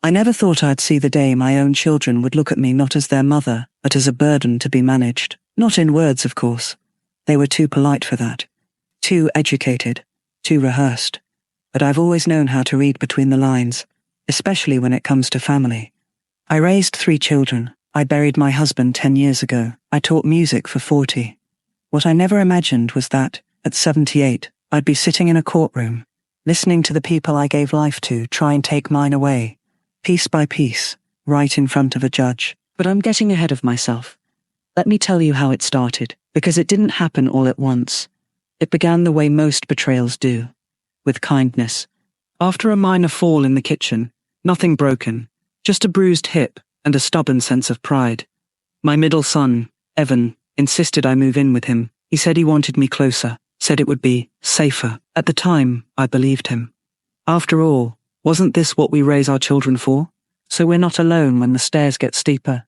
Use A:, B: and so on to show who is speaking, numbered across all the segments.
A: I never thought I'd see the day my own children would look at me not as their mother, but as a burden to be managed. Not in words, of course. They were too polite for that. Too educated. Too rehearsed. But I've always known how to read between the lines, especially when it comes to family. I raised 3 children. I buried my husband 10 years ago. I taught music for 40. What I never imagined was that, at 78, I'd be sitting in a courtroom, listening to the people I gave life to try and take mine away, piece by piece, right in front of a judge. But I'm getting ahead of myself. Let me tell you how it started, because it didn't happen all at once. It began the way most betrayals do, with kindness. After a minor fall in the kitchen, nothing broken, just a bruised hip and a stubborn sense of pride. My middle son, Evan, insisted I move in with him. He said he wanted me closer, said it would be safer. At the time, I believed him. After all, wasn't this what we raise our children for? So we're not alone when the stairs get steeper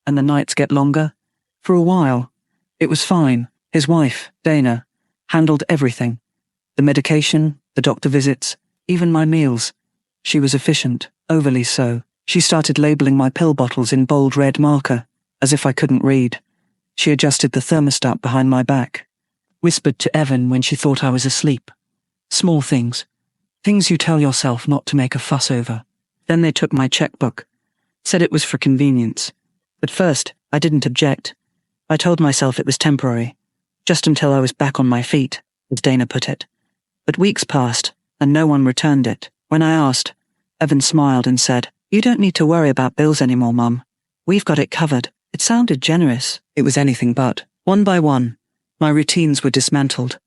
A: and the nights get longer? For a while, it was fine. His wife, Dana, handled everything. The medication, the doctor visits, even my meals. She was efficient, overly so. She started labeling my pill bottles in bold red marker, as if I couldn't read. She adjusted the thermostat behind my back, whispered to Evan when she thought I was asleep. Small things. Things you tell yourself not to make a fuss over. Then they took my checkbook. Said it was for convenience. At first, I didn't object. I told myself it was temporary, just until I was back on my feet, as Dana put it. But weeks passed, and no one returned it. When I asked, Evan smiled and said, "You don't need to worry about bills anymore, Mum. We've got it covered." It sounded generous. It was anything but. One by one, my routines were dismantled.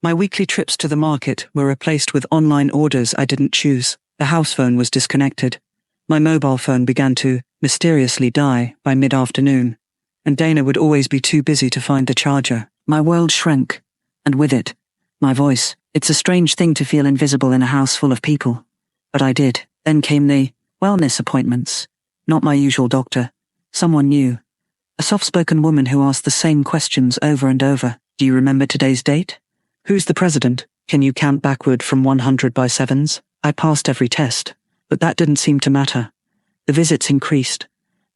A: My weekly trips to the market were replaced with online orders I didn't choose. The house phone was disconnected. My mobile phone began to mysteriously die by mid-afternoon, and Dana would always be too busy to find the charger. My world shrank, and with it, my voice. It's a strange thing to feel invisible in a house full of people. But I did. Then came the wellness appointments. Not my usual doctor. Someone new. A soft-spoken woman who asked the same questions over and over. Do you remember today's date? Who's the president? Can you count backward from 100 by sevens? I passed every test, but that didn't seem to matter. The visits increased.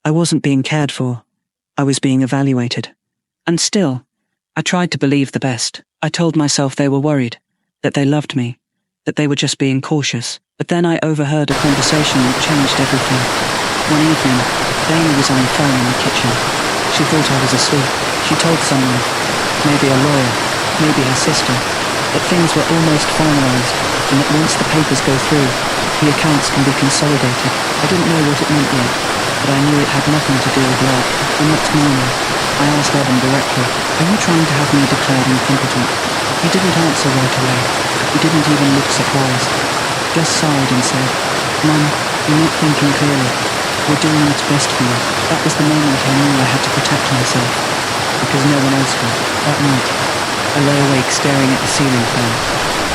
A: I wasn't being cared for. I was being evaluated. And still, I tried to believe the best. I told myself they were worried, that they loved me, that they were just being cautious. But then I overheard a conversation that changed everything. One evening, Dana was on the phone in the kitchen. She thought I was asleep. She told someone, maybe a lawyer, maybe her sister, that things were almost finalized, and that once the papers go through, the accounts can be consolidated. I didn't know what it meant yet, but I knew it had nothing to do with love. The next morning, I asked Evan directly, "Are you trying to have me declared incompetent?" He didn't answer right away. He didn't even look surprised. Just sighed and said, "Mum, you're not thinking clearly. We're doing what's best for you." That was the moment I knew I had to protect myself, because no one else would. That night, I lay awake staring at the ceiling fan,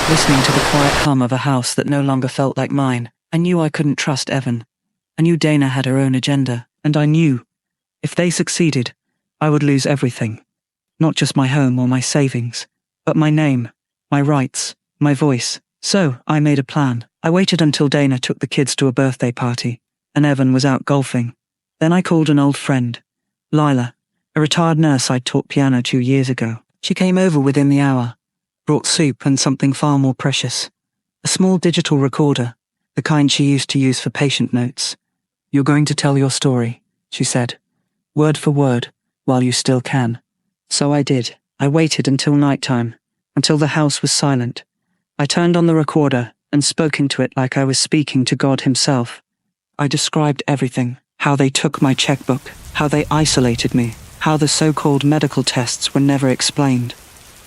A: listening to the quiet hum of a house that no longer felt like mine. I knew I couldn't trust Evan. I knew Dana had her own agenda, and I knew, if they succeeded, I would lose everything. Not just my home or my savings, but my name, my rights, my voice. So, I made a plan. I waited until Dana took the kids to a birthday party, and Evan was out golfing. Then I called an old friend, Lila, a retired nurse I'd taught piano 2 years ago. She came over within the hour, brought soup and something far more precious. A small digital recorder, the kind she used to use for patient notes. "You're going to tell your story," she said, "word for word, while you still can." So I did. I waited until nighttime, until the house was silent. I turned on the recorder and spoke into it like I was speaking to God himself. I described everything, how they took my checkbook, how they isolated me, how the so-called medical tests were never explained,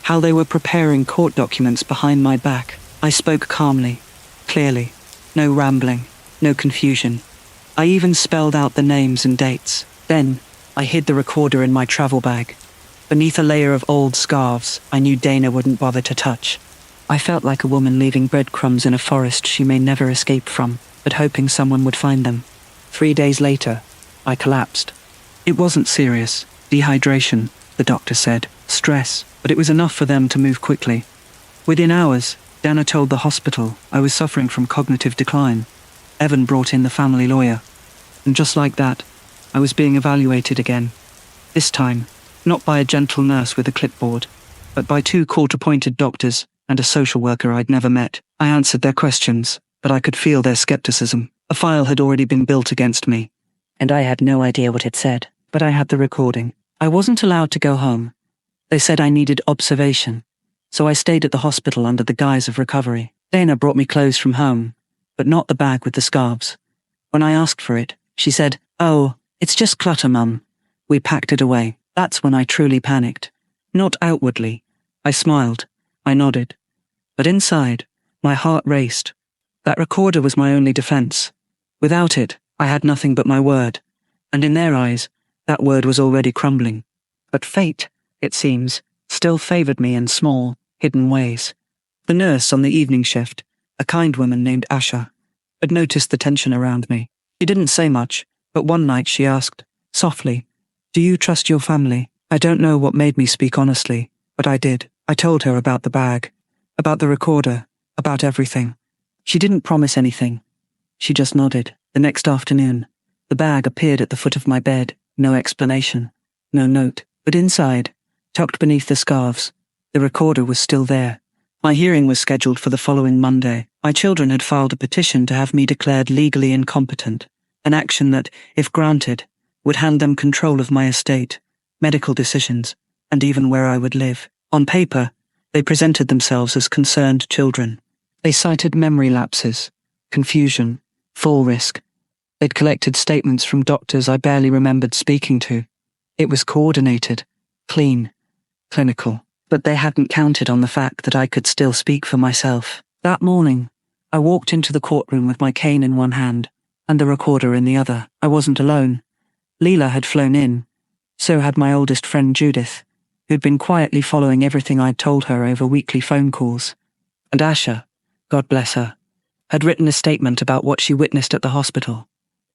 A: how they were preparing court documents behind my back. I spoke calmly, clearly, no rambling, no confusion. I even spelled out the names and dates. Then, I hid the recorder in my travel bag. Beneath a layer of old scarves I knew Dana wouldn't bother to touch. I felt like a woman leaving breadcrumbs in a forest she may never escape from, but hoping someone would find them. 3 days later, I collapsed. It wasn't serious. Dehydration, the doctor said. Stress, but it was enough for them to move quickly. Within hours, Dana told the hospital I was suffering from cognitive decline. Evan brought in the family lawyer. And just like that, I was being evaluated again. This time, not by a gentle nurse with a clipboard, but by 2 court-appointed doctors and a social worker I'd never met. I answered their questions, but I could feel their skepticism. A file had already been built against me, and I had no idea what it said, but I had the recording. I wasn't allowed to go home. They said I needed observation, so I stayed at the hospital under the guise of recovery. Dana brought me clothes from home, but not the bag with the scarves. When I asked for it, she said, "Oh, it's just clutter, Mum." We packed it away. That's when I truly panicked. Not outwardly. I smiled. I nodded. But inside, my heart raced. That recorder was my only defense. Without it, I had nothing but my word. And in their eyes, that word was already crumbling. But fate, it seems, still favored me in small, hidden ways. The nurse on the evening shift, a kind woman named Asha, had noticed the tension around me. She didn't say much, but one night she asked, softly, "Do you trust your family?" I don't know what made me speak honestly, but I did. I told her about the bag, about the recorder, about everything. She didn't promise anything. She just nodded. The next afternoon, the bag appeared at the foot of my bed. No explanation, no note. But inside, tucked beneath the scarves, the recorder was still there. My hearing was scheduled for the following Monday. My children had filed a petition to have me declared legally incompetent, an action that, if granted, would hand them control of my estate, medical decisions, and even where I would live. On paper, they presented themselves as concerned children. They cited memory lapses, confusion, fall risk. They'd collected statements from doctors I barely remembered speaking to. It was coordinated, clean, clinical. But they hadn't counted on the fact that I could still speak for myself. That morning, I walked into the courtroom with my cane in one hand and the recorder in the other. I wasn't alone. Leela had flown in. So had my oldest friend Judith, who'd been quietly following everything I'd told her over weekly phone calls. And Asha, God bless her, had written a statement about what she witnessed at the hospital.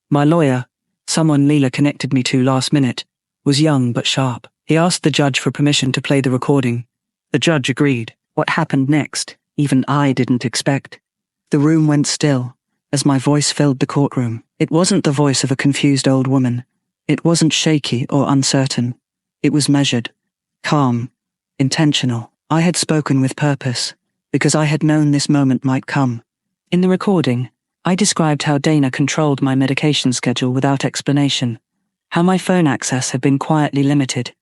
A: My lawyer, someone Leela connected me to last minute, was young but sharp. He asked the judge for permission to play the recording. The judge agreed. What happened next, even I didn't expect. The room went still, as my voice filled the courtroom. It wasn't the voice of a confused old woman. It wasn't shaky or uncertain. It was measured, calm, intentional. I had spoken with purpose, because I had known this moment might come. In the recording, I described how Dana controlled my medication schedule without explanation, how my phone access had been quietly limited,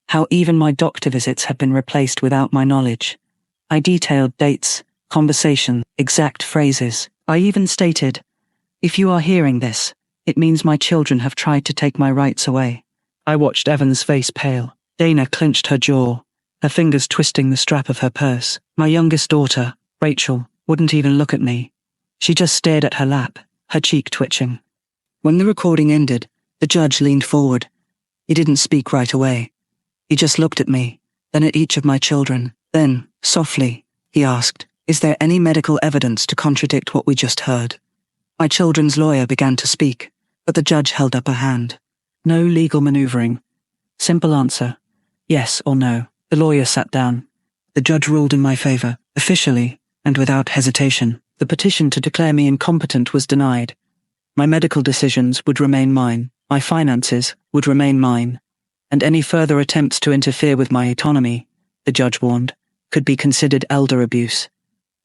A: how even my doctor visits had been replaced without my knowledge. I detailed dates, conversation, exact phrases. I even stated, "If you are hearing this, it means my children have tried to take my rights away." I watched Evan's face pale. Dana clenched her jaw, her fingers twisting the strap of her purse. My youngest daughter, Rachel, wouldn't even look at me. She just stared at her lap, her cheek twitching. When the recording ended, the judge leaned forward. He didn't speak right away. He just looked at me, then at each of my children. Then, softly, he asked, "Is there any medical evidence to contradict what we just heard?" My children's lawyer began to speak, but the judge held up a hand. No legal maneuvering. Simple answer, yes or no. The lawyer sat down. The judge ruled in my favor, officially, and without hesitation. The petition to declare me incompetent was denied. My medical decisions would remain mine. My finances would remain mine. And any further attempts to interfere with my autonomy, the judge warned, could be considered elder abuse.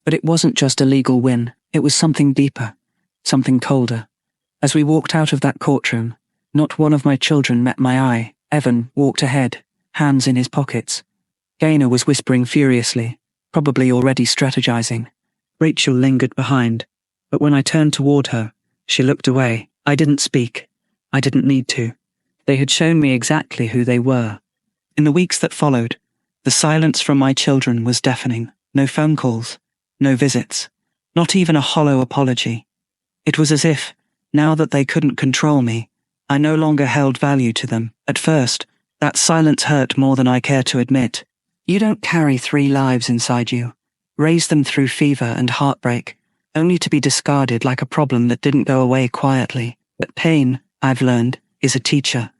A: But it wasn't just a legal win. It was something deeper, something colder. As we walked out of that courtroom, not one of my children met my eye. Evan walked ahead, hands in his pockets. Gaynor was whispering furiously, probably already strategizing. Rachel lingered behind, but when I turned toward her, she looked away. I didn't speak. I didn't need to. They had shown me exactly who they were. In the weeks that followed, the silence from my children was deafening. No phone calls, no visits, not even a hollow apology. It was as if, now that they couldn't control me, I no longer held value to them. At first, that silence hurt more than I care to admit. You don't carry 3 lives inside you, raise them through fever and heartbreak, only to be discarded like a problem that didn't go away quietly. But pain, I've learned, is a teacher.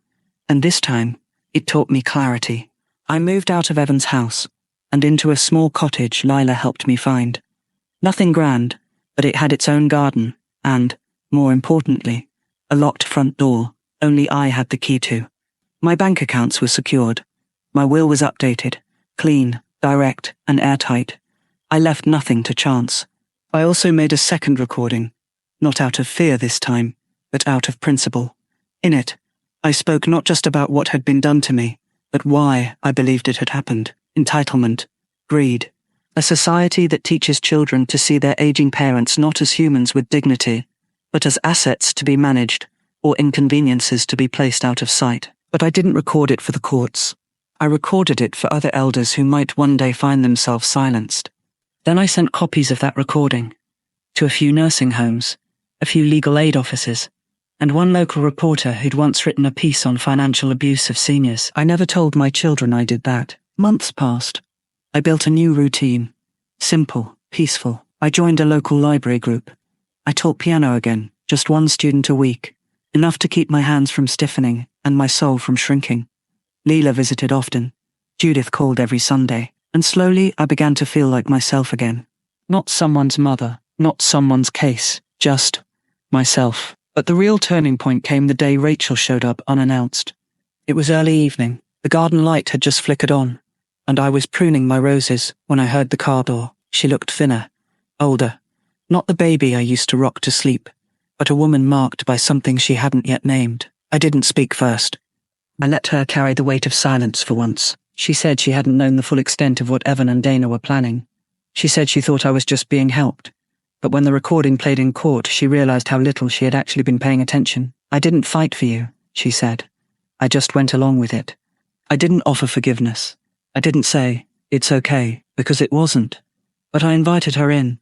A: And this time, it taught me clarity. I moved out of Evan's house and into a small cottage Lila helped me find. Nothing grand, but it had its own garden and, More importantly, a locked front door only I had the key to. My bank accounts were secured. My will was updated, clean, direct, and airtight. I left nothing to chance. I also made a second recording, not out of fear this time, but out of principle. In it, I spoke not just about what had been done to me, but why I believed it had happened. Entitlement, greed, a society that teaches children to see their aging parents not as humans with dignity, but as assets to be managed, or inconveniences to be placed out of sight. But I didn't record it for the courts. I recorded it for other elders who might one day find themselves silenced. Then I sent copies of that recording to a few nursing homes, a few legal aid offices, and one local reporter who'd once written a piece on financial abuse of seniors. I never told my children I did that. Months passed. I built a new routine. Simple, peaceful. I joined a local library group. I taught piano again, just one student a week, enough to keep my hands from stiffening and my soul from shrinking. Leela visited often. Judith called every Sunday, and slowly I began to feel like myself again. Not someone's mother, not someone's case, just myself. But the real turning point came the day Rachel showed up unannounced. It was early evening. The garden light had just flickered on, and I was pruning my roses when I heard the car door. She looked thinner, older. Not the baby I used to rock to sleep, but a woman marked by something she hadn't yet named. I didn't speak first. I let her carry the weight of silence for once. She said she hadn't known the full extent of what Evan and Dana were planning. She said she thought I was just being helped. But when the recording played in court, she realized how little she had actually been paying attention. I didn't fight for you, she said. I just went along with it. I didn't offer forgiveness. I didn't say, it's okay, because it wasn't. But I invited her in.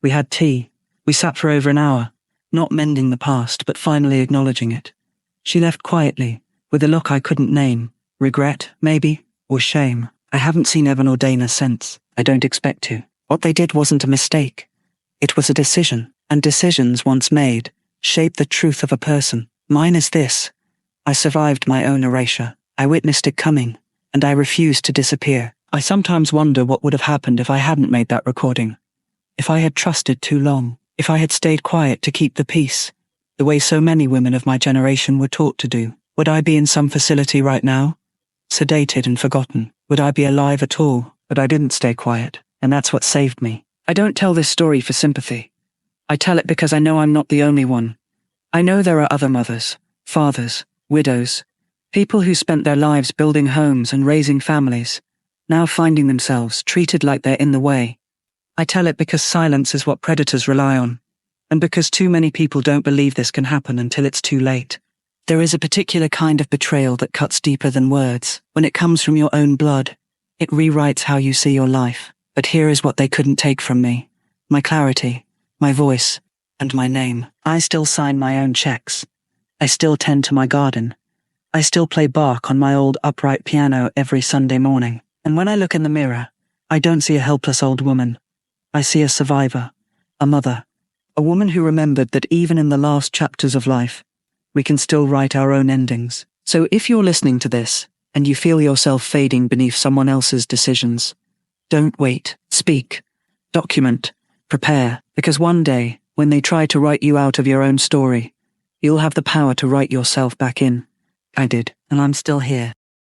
A: We had tea. We sat for over an hour, not mending the past, but finally acknowledging it. She left quietly, with a look I couldn't name. Regret, maybe, or shame. I haven't seen Evan or Dana since. I don't expect to. What they did wasn't a mistake. It was a decision, and decisions once made shape the truth of a person. Mine is this. I survived my own erasure. I witnessed it coming, and I refused to disappear. I sometimes wonder what would have happened if I hadn't made that recording. If I had trusted too long. If I had stayed quiet to keep the peace, the way so many women of my generation were taught to do. Would I be in some facility right now? Sedated and forgotten. Would I be alive at all? But I didn't stay quiet, and that's what saved me. I don't tell this story for sympathy. I tell it because I know I'm not the only one. I know there are other mothers, fathers, widows, people who spent their lives building homes and raising families, now finding themselves treated like they're in the way. I tell it because silence is what predators rely on, and because too many people don't believe this can happen until it's too late. There is a particular kind of betrayal that cuts deeper than words. When it comes from your own blood, it rewrites how you see your life. But here is what they couldn't take from me. My clarity, my voice, and my name. I still sign my own checks. I still tend to my garden. I still play Bach on my old upright piano every Sunday morning. And when I look in the mirror, I don't see a helpless old woman. I see a survivor, a mother, a woman who remembered that even in the last chapters of life, we can still write our own endings. So if you're listening to this, and you feel yourself fading beneath someone else's decisions, don't wait. Speak. Document. Prepare. Because one day, when they try to write you out of your own story, you'll have the power to write yourself back in. I did, and I'm still here.